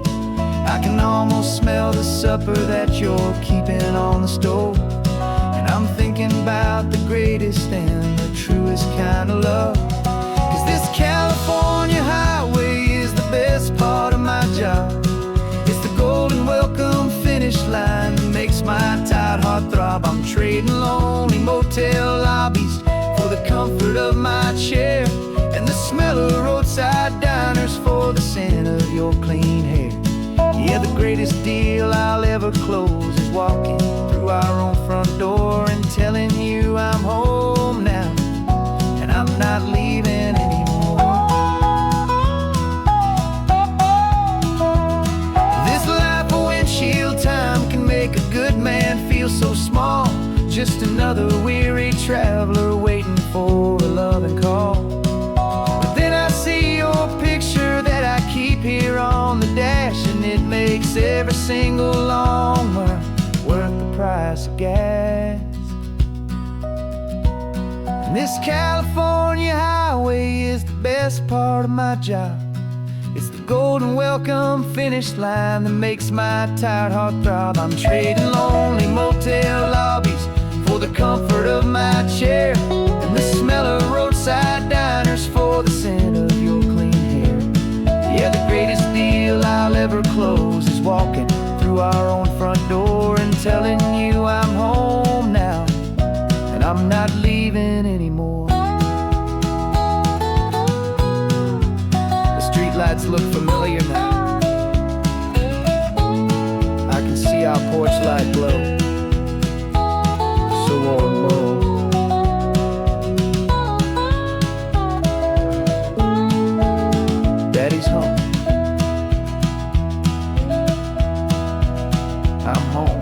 I can almost smell the supper that you're keeping on the stove, and I'm thinking about the greatest and the truest kind of love. 'Cause this California highway is the best part of my job. It's the golden welcome finish line that makes my tired heart throb. I'm trading lonely motel lobbies for the comfort of my chair and the smell of roadside diners for the scent of your clean hair. Yeah, the greatest deal I'll ever close is walking through our own front door and telling you I'm home now, and I'm not leaving anymore. This life of windshield time can make a good man feel so small, just another weary traveler waiting for a loving call. But then I see your picture that I keep here on the dash, and it makes every single long mile worth the price of gas. And this California highway is the best part of my job. It's the golden welcome finish line that makes my tired heart throb. I'm trading lonely motel lobbies for the comfort of my chair and the smell of roadside diners for the scent of your clean hair. Yeah, the greatest deal I'll ever close is walking through our own front door and telling you I'm home now, and I'm not leaving anymore. The streetlights look familiar now. I can see our porch light glow, so warm, low. Daddy's home. I'm home.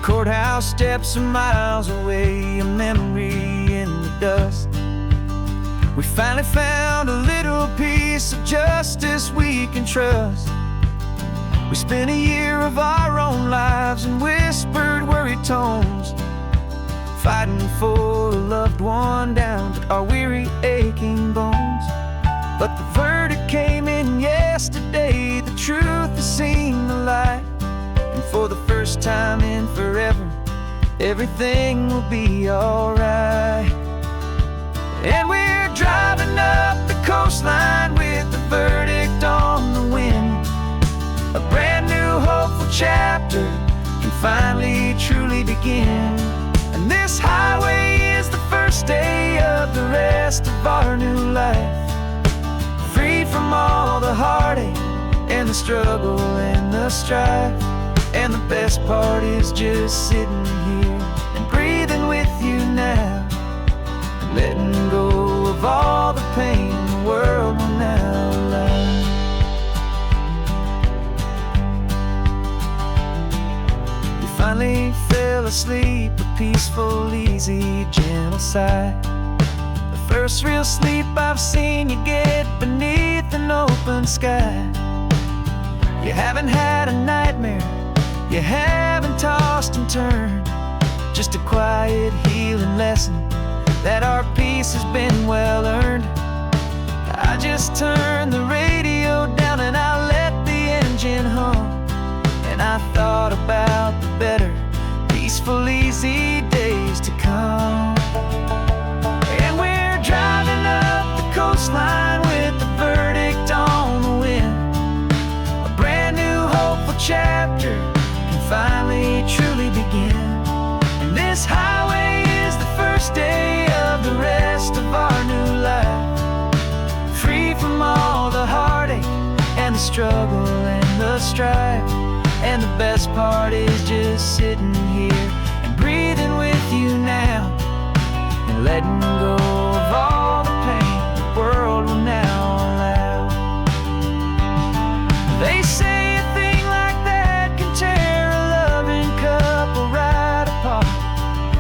Courthouse steps are miles away, a memory in the dust. We finally found a little piece of justice we can trust. We spent a year of our own lives in whispered, worried tones, fighting for a loved one down to our weary, aching bones. But the verdict came in yesterday, the truth has seen the light. And for the first time in forever, everything will be alright. And we're driving up the coastline with the verdict on the wind. A brand new hopeful chapter can finally truly begin. And this highway is the first day of the rest of our new life, free from all the heartache and the struggle and the strife. And the best part is just sitting here and breathing with you now, and letting go of all the pain the world will now allow. You finally fell asleep, a peaceful, easy, gentle sigh. The first real sleep I've seen you get beneath an open sky. You haven't had a nightmare, you haven't tossed and turned, just a quiet healing lesson that our peace has been well earned. I just turned the radio down and I let the engine hum, and I thought about the better, peaceful, easy days to come. And we're driving up the coastline with the verdict on the wind. A brand new hopeful chapter finally truly begin. And this highway is the first day of the rest of our new life, free from all the heartache and the struggle and the strife. And the best part is just sitting here and breathing with you now, and letting go of all the pain the world will now allow. They say a thing like that can tear a loving couple right apart.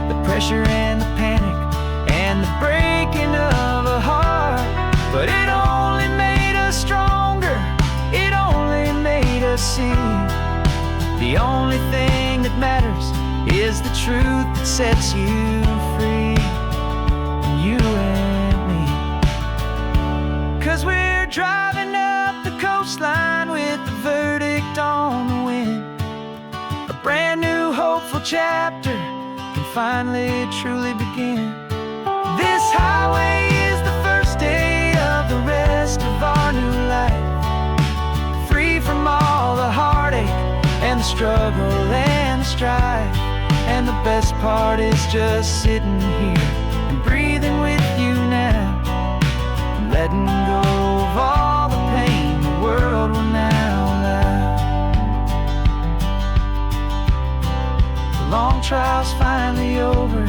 The pressure and the panic and the breaking of a heart. But it only made us stronger, it only made us see the only thing that matters is the truth that sets you free, you and me. 'Cause we're driving up the coastline with the verdict on the wind. A brand new hopeful chapter can finally truly begin. This highway is the first day of the rest of our new life, free from all the heartache and the struggle and the strife. And the best part is just sitting here and breathing with you now, and letting go of all the pain the world will now allow. The long trial's finally over,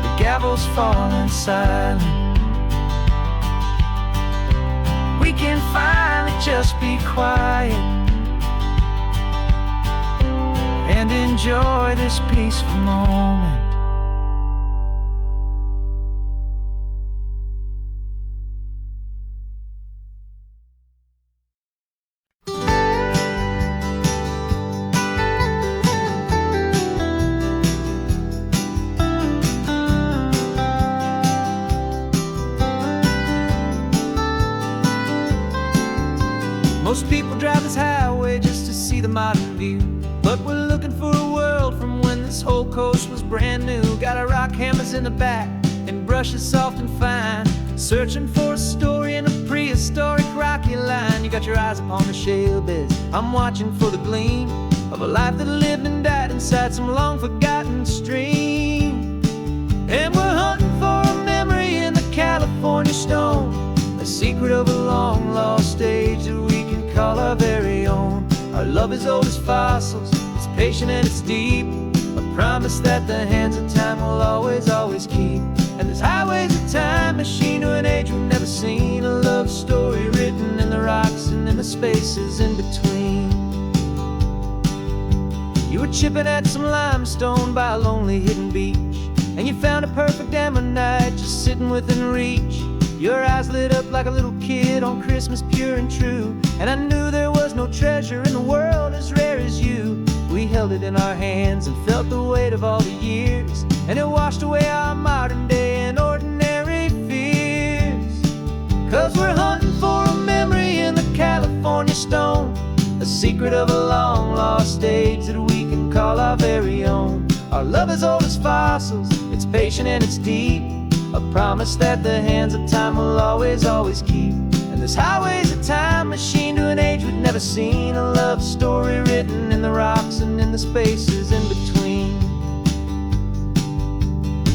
the gavel's falling silent. We can finally just be quiet and enjoy this peaceful moment. Most people drive this highway just to see the modern view, but we're looking for a world from when this whole coast was brand new. Got our rock hammers in the back and brushes soft and fine, searching for a story in a prehistoric rocky line. You got your eyes upon the shale beds, I'm watching for the gleam of a life that lived and died inside some long forgotten stream. And we're hunting for a memory in the California stone, a secret of a long lost age that we can call our very own. Our love is old as fossils, it's patient and it's deep, a promise that the hands of time will always, always keep. And this highway's a time machine to an age we've never seen, a love story written in the rocks and in the spaces in between. chipping at some limestone by a lonely hidden beach, and you found a perfect ammonite just sitting within reach. Your eyes lit up like a little kid on Christmas, pure and true, and I knew there was no treasure in the world as rare as you. We held it in our hands and felt the weight of all the years, and it washed away our modern day and ordinary fears. 'Cause we're hunting for a memory in the California stone, a secret of a long lost age that we can call our very own. Our love is old as fossils, it's patient and it's deep, a promise that the hands of time will always, always keep. And this highway's a time machine to an age we've never seen, a love story written in the rocks and in the spaces in between.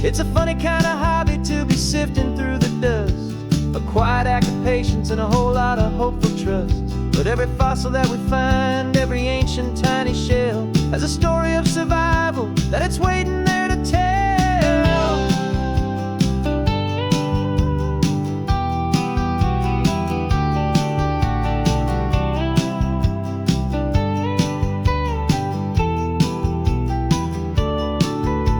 It's a funny kind of hobby to be sifting through the dust, a quiet act of patience and a whole lot of hopeful trust. But every fossil that we find, every ancient tiny shell, has a story of survival that it's waiting there to tell.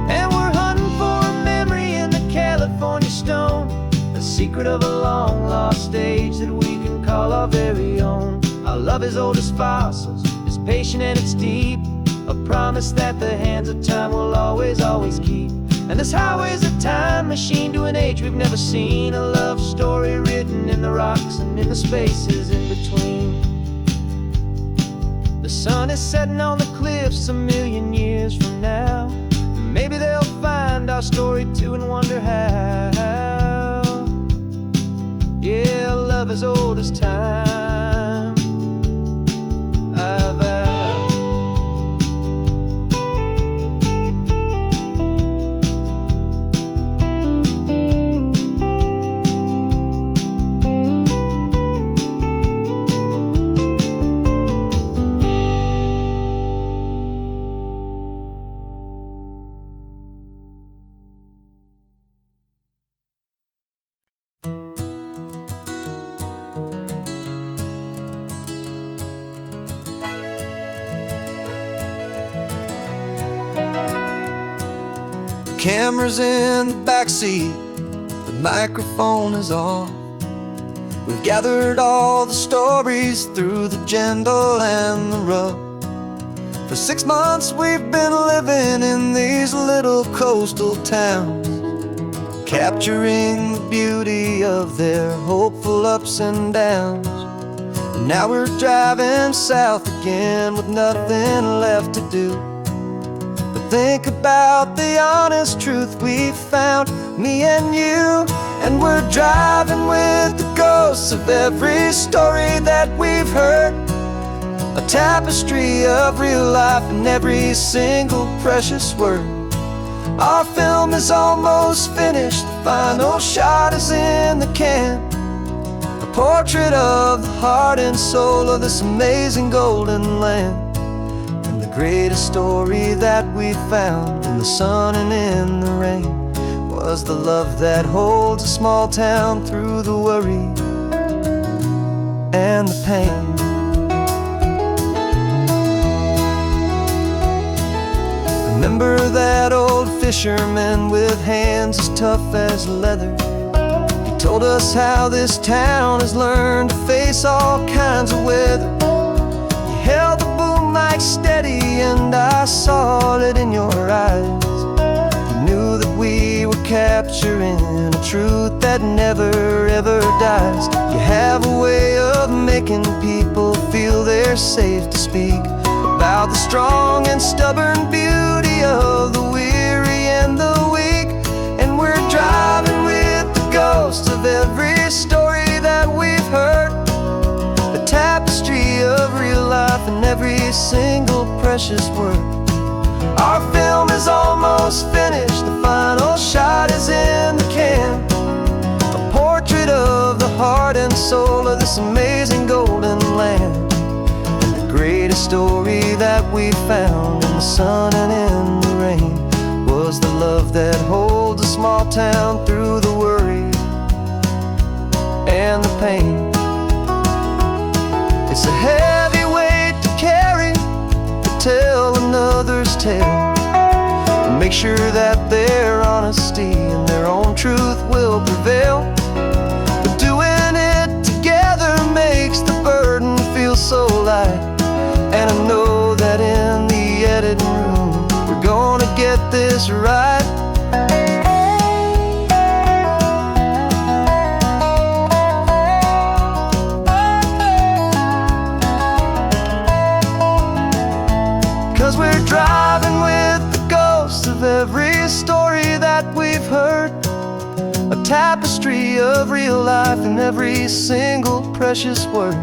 And we're hunting for a memory in the California stone, a secret of a long lost age that we can call our very own. Our love is old as fossils, it's patient and it's deep, a promise that the hands of time will always, always keep. And this highway's a time machine to an age we've never seen, a love story written in the rocks and in the spaces in between. The sun is setting on the cliffs a million years from now, maybe they'll find our story too and wonder how. Yeah, love is old as time, I vow. Camera's in the backseat, the microphone is on. We've gathered all the stories through the gentle and the rough. For 6 months we've been living in these little coastal towns, capturing the beauty of their hopeful ups and downs. And now we're driving south again with nothing left to do. Think about the honest truth we found, me and you. And we're driving with the ghosts of every story that we've heard, a tapestry of real life in every single precious word. Our film is almost finished, the final shot is in the can, a portrait of the heart and soul of this amazing golden land. Greatest story that we found in the sun and in the rain was the love that holds a small town through the worry and the pain. Remember that old fisherman with hands as tough as leather? He told us how this town has learned to face all kinds of weather. You held the boom mic steady and I saw it in your eyes. You knew that we were capturing a truth that never ever dies. You have a way of making people feel they're safe to speak about the strong and stubborn beauty of the weary and the weak. And we're driving with the ghosts of every story that we've heard, a tapestry of real life in every single precious word. Our film is almost finished, the final shot is in the can, a portrait of the heart and soul of this amazing golden land. And the greatest story that we found in the sun and in the rain was the love that holds a small town through the worry and the pain. It's a heavy weight to carry, to tell another make sure that their honesty and their own truth will prevail. But doing it together makes the burden feel so light. And I know that in the editing room we're gonna get this right. 'Cause we're driving with the ghosts of every story that we've heard, a tapestry of real life in every single precious word.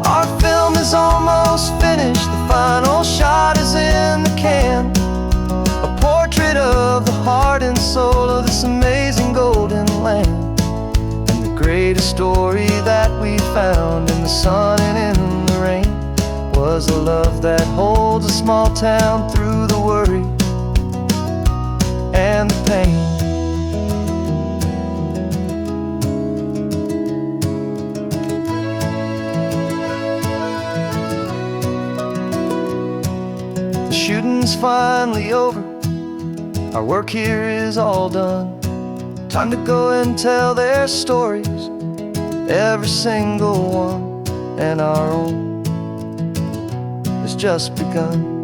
Our film is almost finished, the final shot is in the can, a portrait of the heart and soul of this amazing golden land. And the greatest story that we found in the sun and in the rain was a love that holds a small town through the worry and the pain. The shooting's finally over, our work here is all done. Time to go and tell their stories, every single one, and our own has just begun.